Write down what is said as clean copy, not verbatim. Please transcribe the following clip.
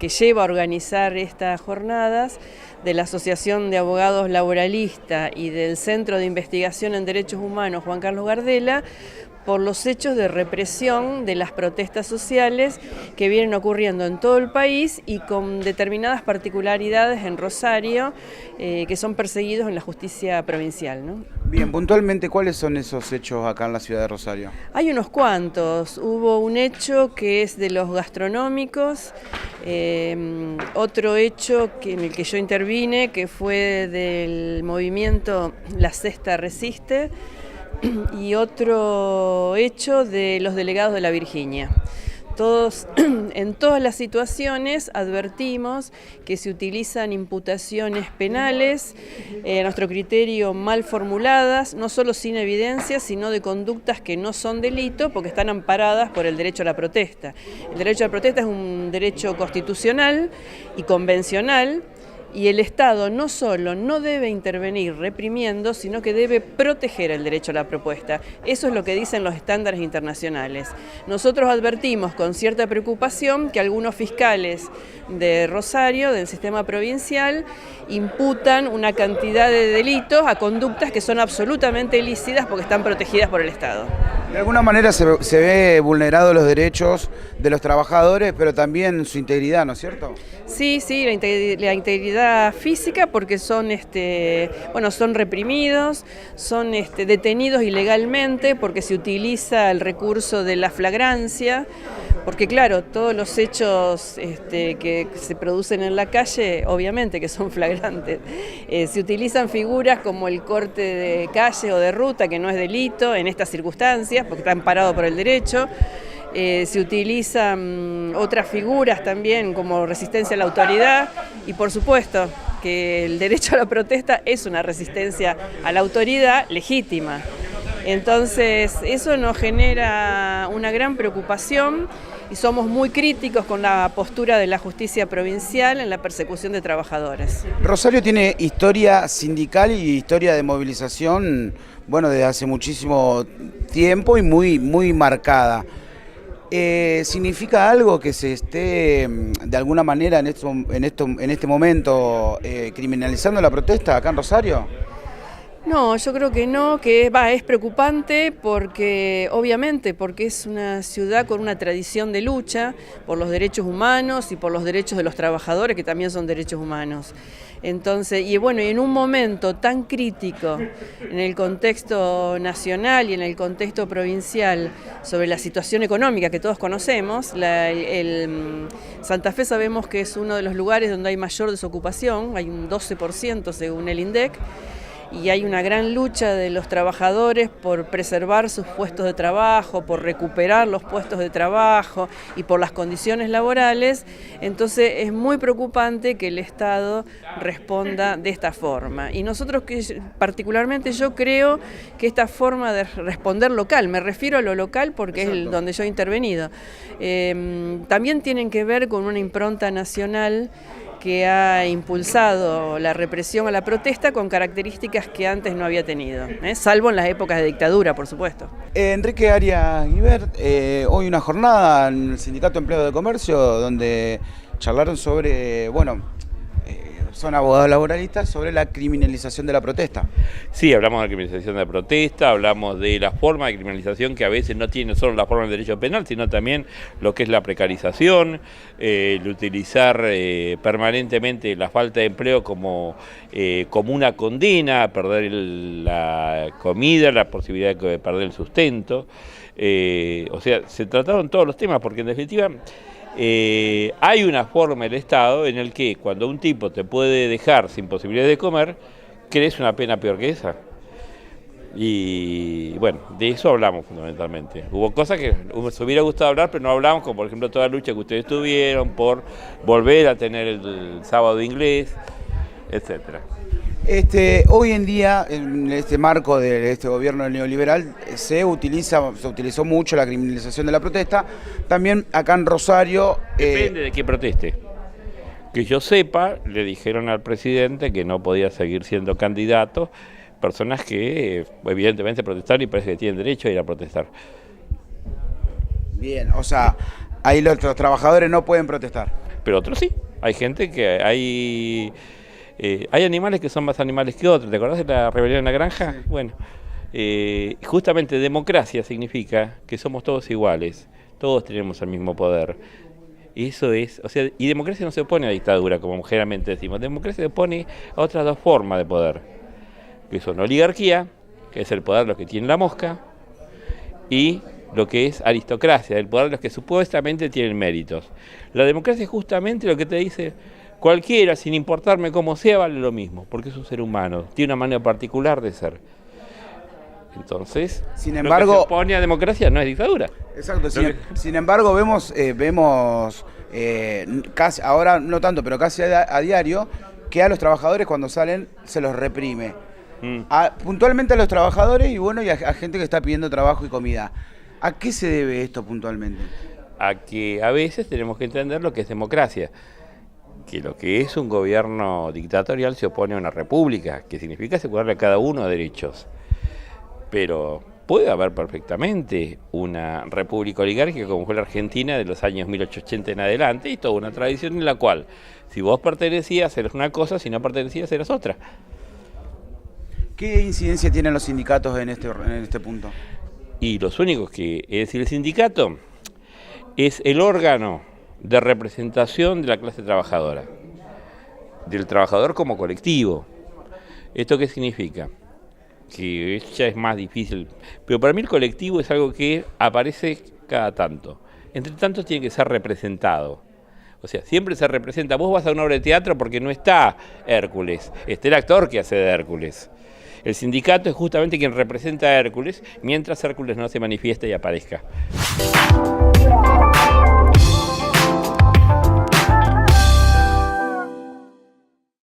que lleva a organizar estas jornadas de la Asociación de Abogados Laboralistas y del Centro de Investigación en Derechos Humanos Juan Carlos Gardela, por los hechos de represión de las protestas sociales que vienen ocurriendo en todo el país y con determinadas particularidades en Rosario que son perseguidos en la justicia provincial, ¿no? Bien, puntualmente, ¿cuáles son esos hechos acá en la ciudad de Rosario? Hay unos cuantos. Hubo un hecho que es de los gastronómicos, otro hecho en el que yo intervine, que fue del movimiento La Sexta Resiste, y otro hecho de los delegados de la Virginia. En todas las situaciones advertimos que se utilizan imputaciones penales, a nuestro criterio mal formuladas, no solo sin evidencia, sino de conductas que no son delito porque están amparadas por el derecho a la protesta. El derecho a la protesta es un derecho constitucional y convencional, y el Estado no solo no debe intervenir reprimiendo, sino que debe proteger el derecho a la propuesta. Eso es lo que dicen los estándares internacionales. Nosotros advertimos con cierta preocupación que algunos fiscales de Rosario, del sistema provincial, imputan una cantidad de delitos a conductas que son absolutamente ilícitas porque están protegidas por el Estado. De alguna manera se ve vulnerados los derechos de los trabajadores, pero también su integridad, ¿no es cierto? Sí, la integridad física, porque son reprimidos, son detenidos ilegalmente porque se utiliza el recurso de la flagrancia, porque claro, todos los hechos que se producen en la calle, obviamente que son flagrantes. Se utilizan figuras como el corte de calle o de ruta, que no es delito en estas circunstancias, porque está amparado por el derecho. Se utilizan otras figuras también como resistencia a la autoridad y por supuesto que el derecho a la protesta es una resistencia a la autoridad legítima. Entonces eso nos genera una gran preocupación y somos muy críticos con la postura de la justicia provincial en la persecución de trabajadores. Rosario tiene historia sindical y historia de movilización, desde hace muchísimo tiempo y muy marcada. ¿Significa algo que se esté de alguna manera en este momento criminalizando la protesta acá en Rosario? No, yo creo que no, es preocupante porque obviamente porque es una ciudad con una tradición de lucha por los derechos humanos y por los derechos de los trabajadores, que también son derechos humanos. Entonces, y en un momento tan crítico en el contexto nacional y en el contexto provincial sobre la situación económica que todos conocemos, Santa Fe sabemos que es uno de los lugares donde hay mayor desocupación, hay un 12% según el INDEC, y hay una gran lucha de los trabajadores por preservar sus puestos de trabajo, por recuperar los puestos de trabajo y por las condiciones laborales. Entonces es muy preocupante que el Estado responda de esta forma. Y nosotros, particularmente yo creo que esta forma de responder local, me refiero a lo local porque es donde yo he intervenido, también tienen que ver con una impronta nacional que ha impulsado la represión a la protesta con características que antes no había tenido, salvo en las épocas de dictadura, por supuesto. Enrique Arias Guibert, hoy una jornada en el Sindicato de Empleados de Comercio donde charlaron sobre, son abogados laboralistas, sobre la criminalización de la protesta. Sí, hablamos de la criminalización de la protesta, hablamos de la forma de criminalización que a veces no tiene solo la forma del derecho penal, sino también lo que es la precarización, el utilizar permanentemente la falta de empleo como una condena a perder la comida, la posibilidad de perder el sustento. Se trataron todos los temas porque en definitiva hay una forma del Estado en el que cuando un tipo te puede dejar sin posibilidad de comer, ¿querés una pena peor que esa? Y de eso hablamos fundamentalmente. Hubo cosas que nos hubiera gustado hablar, pero no hablamos, como por ejemplo toda la lucha que ustedes tuvieron por volver a tener el sábado inglés, etcétera. Hoy en día, en este marco de este gobierno neoliberal, se utilizó mucho la criminalización de la protesta. También acá en Rosario... Depende de qué proteste. Que yo sepa, le dijeron al presidente que no podía seguir siendo candidato personas que evidentemente protestaron y parece que tienen derecho a ir a protestar. Bien, ahí los trabajadores no pueden protestar. pero otros sí. Hay gente que hay animales que son más animales que otros. ¿Te acordás de la rebelión en la granja? Sí. Bueno, justamente democracia significa que somos todos iguales, todos tenemos el mismo poder. Eso es, o sea, y democracia no se opone a dictadura, como generalmente decimos. Democracia se opone a otras dos formas de poder, que son oligarquía, que es el poder de los que tienen la mosca, y lo que es aristocracia, el poder de los que supuestamente tienen méritos. La democracia es justamente lo que te dice, cualquiera, sin importarme cómo sea, vale lo mismo, porque es un ser humano, tiene una manera particular de ser. Entonces, sin embargo, lo que se opone a democracia no es dictadura. Exacto, sin embargo vemos casi, ahora no tanto, pero casi a diario, que a los trabajadores cuando salen se los reprime. Puntualmente a los trabajadores y bueno, y a gente que está pidiendo trabajo y comida. ¿A qué se debe esto puntualmente? A que a veces tenemos que entender lo que es democracia, que lo que es un gobierno dictatorial se opone a una república, que significa asegurarle a cada uno derechos. Pero puede haber perfectamente una república oligárquica como fue la Argentina de los años 1880 en adelante, y toda una tradición en la cual si vos pertenecías eras una cosa, si no pertenecías eras otra. ¿Qué incidencia tienen los sindicatos en este punto? Y los únicos que, es decir, el sindicato es el órgano de representación de la clase trabajadora, del trabajador como colectivo. ¿Esto qué significa? Que ya es más difícil, pero para mí el colectivo es algo que aparece cada tanto. Entre tanto tiene que ser representado. O sea, siempre se representa. Vos vas a una obra de teatro porque no está Hércules, está el actor que hace de Hércules. El sindicato es justamente quien representa a Hércules, mientras Hércules no se manifiesta y aparezca.